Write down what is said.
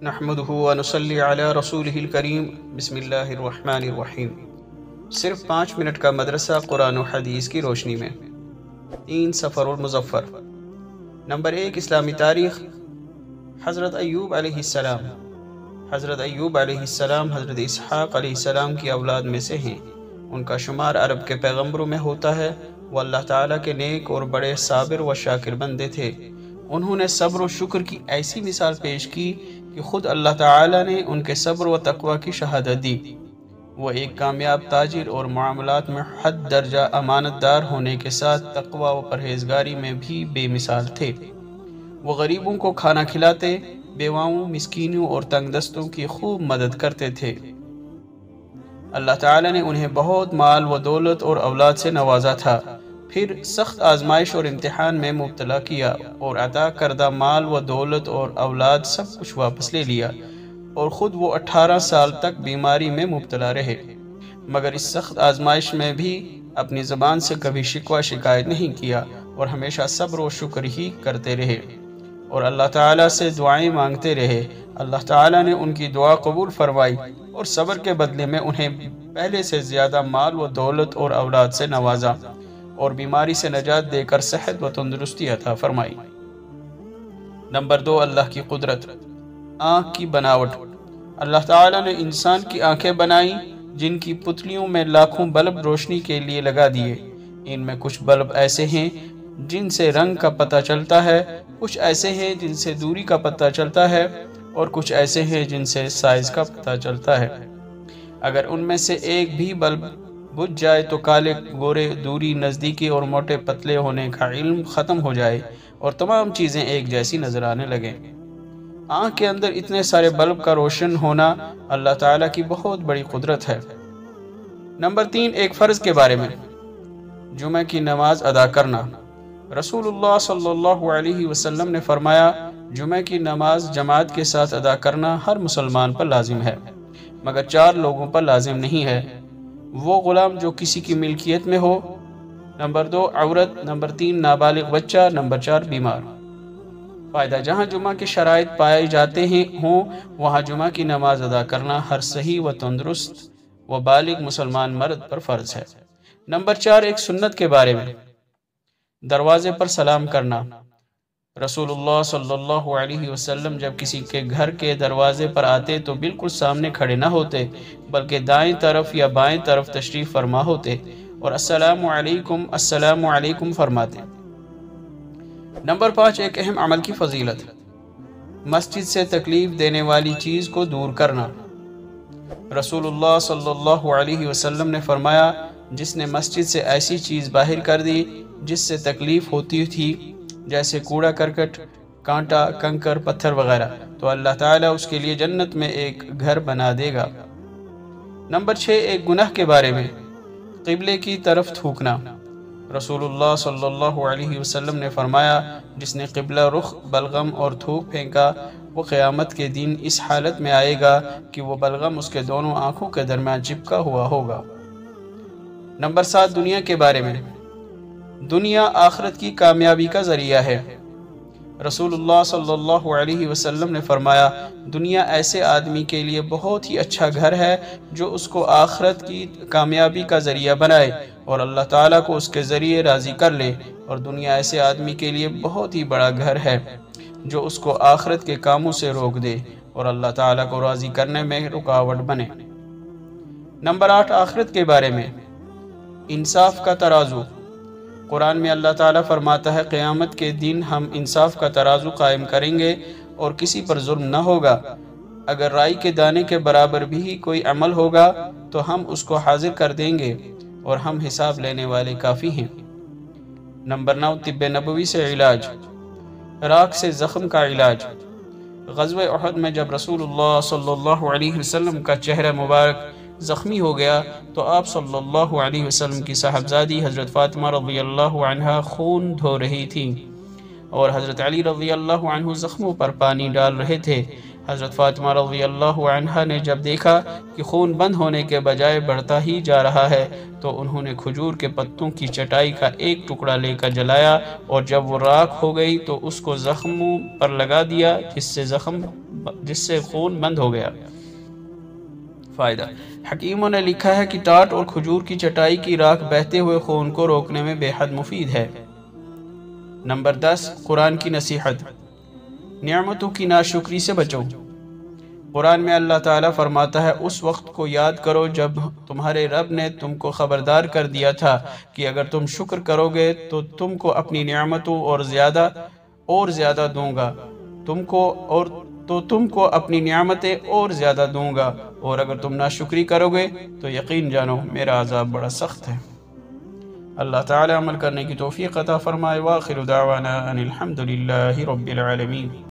نحمدہ ونصلی علی رسولہ الکریم بسم اللہ الرحمن الرحیم۔ صرف 5 منٹ کا مدرسہ قرآن و حدیث کی روشنی میں 3 صفر المظفر۔ نمبر 1، اسلامی تاریخ۔ حضرت ایوب علیہ السلام حضرت اسحاق علیہ السلام کی اولاد میں سے ہیں۔ ان کا شمار عرب کے پیغمبروں میں ہوتا ہے۔ وہ اللہ تعالیٰ کے نیک اور بڑے صابر و شاکر بندے تھے۔ انہوں نے صبر و شکر کی ایسی مثال پیش کی کہ خود اللہ تعالیٰ نے ان کے صبر و تقوی کی شہادت دی۔ وہ ایک کامیاب تاجر اور معاملات میں حد درجہ امانت دار ہونے کے ساتھ تقوی و پرہیزگاری میں بھی بے مثال تھے۔ وہ غریبوں کو کھانا کھلاتے، بیواؤں، مسکینوں اور تنگ دستوں کی خوب مدد کرتے تھے۔ اللہ تعالیٰ نے انہیں بہت مال و دولت اور اولاد سے نوازا تھا، پھر سخت آزمائش اور امتحان میں مبتلا کیا اور عطا کردہ مال و دولت اور اولاد سب کچھ واپس لے لیا، اور خود وہ 18 سال تک بیماری میں مبتلا رہے، مگر اس سخت آزمائش میں بھی اپنی زبان سے کبھی شکوہ شکایت نہیں کیا اور ہمیشہ صبر و شکر ہی کرتے رہے اور اللہ تعالیٰ سے دعائیں مانگتے رہے۔ اللہ تعالیٰ نے ان کی دعا قبول فرمائی اور صبر کے بدلے میں انہیں پہلے سے زیادہ مال و دولت اور اولاد سے نوازا اور بیماری سے نجات دے کر صحت و تندرستی عطا فرمائی۔ نمبر 2، اللہ کی قدرت۔ آنکھ کی بناوٹ۔ اللہ تعالیٰ نے انسان کی آنکھیں بنائی جن کی پتلیوں میں لاکھوں بلب روشنی کے لیے لگا دیے۔ ان میں کچھ بلب ایسے ہیں جن سے رنگ کا پتہ چلتا ہے، کچھ ایسے ہیں جن سے دوری کا پتہ چلتا ہے، اور کچھ ایسے ہیں جن سے سائز کا پتہ چلتا ہے۔ اگر ان میں سے ایک بھی بلب بجھ جائے تو کالے گورے، دوری، نزدیکی اور موٹے پتلے ہونے کا علم ختم ہو جائے اور تمام چیزیں ایک جیسی نظر آنے لگیں۔ آنکھ کے اندر اتنے سارے بلب کا روشن ہونا اللہ تعالیٰ کی بہت بڑی قدرت ہے۔ نمبر 3، ایک فرض کے بارے میں۔ جمعہ کی نماز ادا کرنا۔ رسول اللہ صلی اللہ علیہ وسلم نے فرمایا، جمعہ کی نماز جماعت کے ساتھ ادا کرنا ہر مسلمان پر لازم ہے، مگر 4 لوگوں پر لازم نہیں ہے۔ وہ غلام جو کسی کی ملکیت میں ہو، نمبر 2 عورت، نمبر 3 نابالغ بچہ، نمبر 4 بیمار۔ فائدہ: جہاں جمعہ کے شرائط پائے جاتے ہوں وہاں جمعہ کی نماز ادا کرنا ہر صحیح و تندرست و بالغ مسلمان مرد پر فرض ہے۔ نمبر 4، ایک سنت کے بارے میں۔ دروازے پر سلام کرنا۔ رسول اللہ صلی اللہ علیہ وسلم جب کسی کے گھر کے دروازے پر آتے تو بالکل سامنے کھڑے نہ ہوتے، بلکہ دائیں طرف یا بائیں طرف تشریف فرما ہوتے اور السلام علیکم فرماتے۔ نمبر 5، ایک اہم عمل کی فضیلت۔ مسجد سے تکلیف دینے والی چیز کو دور کرنا۔ رسول اللہ صلی اللہ علیہ وسلم نے فرمایا، جس نے مسجد سے ایسی چیز باہر کر دی جس سے تکلیف ہوتی تھی، جیسے کوڑا کرکٹ، کانٹا، کنکر، پتھر وغیرہ، تو اللہ تعالیٰ اس کے لیے جنت میں ایک گھر بنا دے گا۔ نمبر 6، ایک گناہ کے بارے میں۔ قبلے کی طرف تھوکنا۔ رسول اللہ صلی اللہ علیہ وسلم نے فرمایا، جس نے قبلہ رخ، بلغم اور تھوک پھینکا، وہ قیامت کے دن اس حالت میں آئے گا کہ وہ بلغم اس کے دونوں آنکھوں کے درمیان چپکا ہوا ہوگا۔ نمبر 7، دنیا کے بارے میں۔ دنیا آخرت کی کامیابی کا ذریعہ ہے۔ رسول اللہ صلی اللہ علیہ وسلم نے فرمایا، دنیا ایسے آدمی کے لیے بہت ہی اچھا گھر ہے جو اس کو آخرت کی کامیابی کا ذریعہ بنائے اور اللہ تعالیٰ کو اس کے ذریعے راضی کر لے، اور دنیا ایسے آدمی کے لیے بہت ہی بڑا گھر ہے جو اس کو آخرت کے کاموں سے روک دے اور اللہ تعالیٰ کو راضی کرنے میں رکاوٹ بنے۔ نمبر 8، آخرت کے بارے میں۔ انصاف کا ترازو۔ قرآن میں اللہ تعالیٰ فرماتا ہے، قیامت کے دن ہم انصاف کا ترازو قائم کریں گے اور کسی پر ظلم نہ ہوگا۔ اگر رائی کے دانے کے برابر بھی کوئی عمل ہوگا تو ہم اس کو حاضر کر دیں گے اور ہم حساب لینے والے کافی ہیں۔ نمبر 9، طب نبوی سے علاج۔ راکھ سے زخم کا علاج۔ غزوہ احد میں جب رسول اللہ صلی اللہ علیہ وسلم کا چہرہ مبارک زخمی ہو گیا تو آپ صلی اللہ علیہ وسلم کی صاحبزادی حضرت فاطمہ رضی اللہ عنہا خون دھو رہی تھیں اور حضرت علی رضی اللہ عنہ زخموں پر پانی ڈال رہے تھے۔ حضرت فاطمہ رضی اللہ عنہا نے جب دیکھا کہ خون بند ہونے کے بجائے بڑھتا ہی جا رہا ہے تو انہوں نے کھجور کے پتوں کی چٹائی کا ایک ٹکڑا لے کر جلایا، اور جب وہ راکھ ہو گئی تو اس کو زخموں پر لگا دیا، جس سے زخم جس سے خون بند ہو گیا۔ فائدہ: حکیموں نے لکھا ہے کہ ٹاٹ اور کھجور کی چٹائی کی راکھ بہتے ہوئے خون کو روکنے میں بے حد مفید ہے۔ نمبر 10، قرآن کی نصیحت۔ نعمتوں کی ناشکری سے بچو۔ قرآن میں اللہ تعالیٰ فرماتا ہے، اس وقت کو یاد کرو جب تمہارے رب نے تم کو خبردار کر دیا تھا کہ اگر تم شکر کرو گے تو تم کو اپنی نعمتوں اور زیادہ دوں گا، تم کو اپنی نعمتیں اور زیادہ دوں گا، اور اگر تم ناشکری کرو گے تو یقین جانو میرا عذاب بڑا سخت ہے۔ اللہ تعالیٰ عمل کرنے کی توفیق عطا فرمائے۔ وآخر دعوانا ان الحمد للہ رب العالمین۔